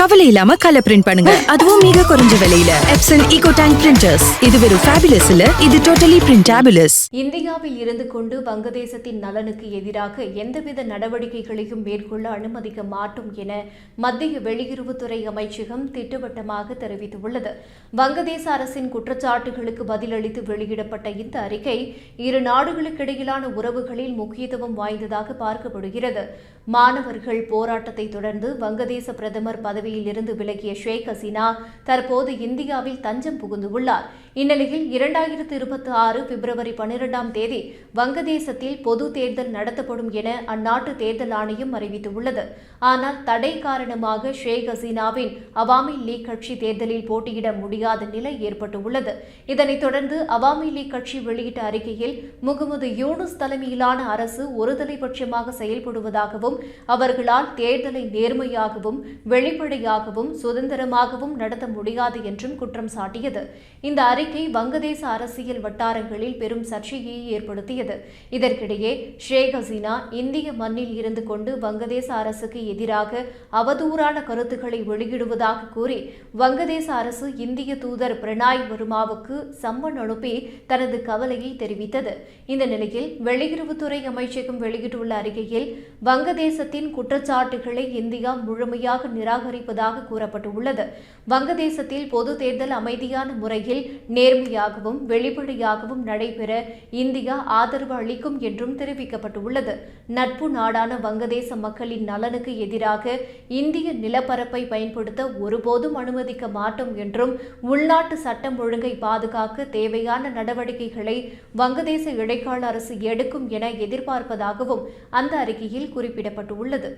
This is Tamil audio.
கவலை இல்லாம கலர் பிரிண்ட் பண்ணுங்க, அதுவும் மிக குறைஞ்ச விலையில. Epson eco tank printers. இது வெறும் ஃபேபுலஸ் இல்ல, இது டோட்டலி பிரிண்டபிளஸ். இந்தியாவில் இருந்து கொண்டு வங்கதேசத்தின் நலனுக்கு எதிராக எந்தவித நடவடிக்கைகளையும் மேற்கொள்ள அனுமதிக்க மாட்டோம் என மத்திய வெளியுறவுத்துறை அமைச்சகம் திட்டவட்டமாக தெரிவித்துள்ளது. வங்கதேச அரசின் குற்றச்சாட்டுகளுக்கு பதிலளித்து வெளியிடப்பட்ட இந்த அறிக்கை இரு நாடுகளுக்கிடையிலான உறவுகளில் முக்கியத்துவம் வாய்ந்ததாக பார்க்கப்படுகிறது. மாணவர்கள் போராட்டத்தை தொடர்ந்து வங்கதேச பிரதமர் பதவியில் இருந்து விலகிய ஷேக் ஹசீனா தற்போது இந்தியாவில் தஞ்சம் புகுந்துள்ளார். இந்நிலையில் 2026 பிப்ரவரி 12ஆம் தேதி வங்கதேசத்தில் பொது தேர்தல் நடத்தப்படும் என அந்நாட்டு தேர்தல் ஆணையம் அறிவித்துள்ளது. ஆனால் தடை காரணமாக ஷேக் ஹசீனாவின் அவாமி லீக் கட்சி தேர்தலில் போட்டியிட முடியாத நிலை ஏற்பட்டுள்ளது. இதனைத் தொடர்ந்து அவாமி லீக் கட்சி வெளியிட்ட அறிக்கையில் முகமது யூனுஸ் தலைமையிலான அரசு ஒருதலைபட்சமாக செயல்படுவதாகவும் அவர்களால் தேர்தலை நேர்மையாகவும் வெளிப்படையாகவும் சுதந்திரமாகவும் நடத்த முடியாது என்றும் குற்றம் சாட்டியது. இந்த அறிக்கை வங்கதேச அரசியல் வட்டாரங்களில் பெரும் சர்ச்சையை ஏற்படுத்தியது. இதற்கிடையே ஷேக் ஹசீனா இந்திய மண்ணில் இருந்து கொண்டு வங்கதேச அரசுக்கு எதிராக அவதூறான கருத்துக்களை வெளியிடுவதாக கூறி வங்கதேச அரசு இந்திய தூதர் பிரணாய் வர்மாவுக்கு சம்மன் அனுப்பி தனது கவலையை தெரிவித்தது. இந்த நிலையில் வெளியுறவுத்துறை அமைச்சகம் வெளியிட்டுள்ள அறிக்கையில் வங்கதேசத்தின் குற்றச்சாட்டுகளை இந்தியா முழுமையாக நிராகரிப்பதாக கூறப்பட்டுள்ளது. வங்கதேசத்தில் பொது தேர்தல் அமைதியான முறையில் நேர்மையாகவும் வெளிப்படையாகவும் நடைபெற இந்தியா ஆதரவு அளிக்கும் என்றும் தெரிவிக்கப்பட்டுள்ளது. நட்பு நாடான வங்கதேச மக்களின் நலனுக்கு எதிராக இந்திய நிலப்பரப்பை பயன்படுத்த ஒருபோதும் அனுமதிக்க மாட்டோம் என்றும் உள்நாட்டு சட்டம் ஒழுங்கை பாதுகாக்க தேவையான நடவடிக்கைகளை வங்கதேச இடைக்கால அரசு எடுக்கும் என எதிர்பார்ப்பதாகவும் அந்த அறிக்கையில் குறிப்பிடப்பட்டுள்ளது.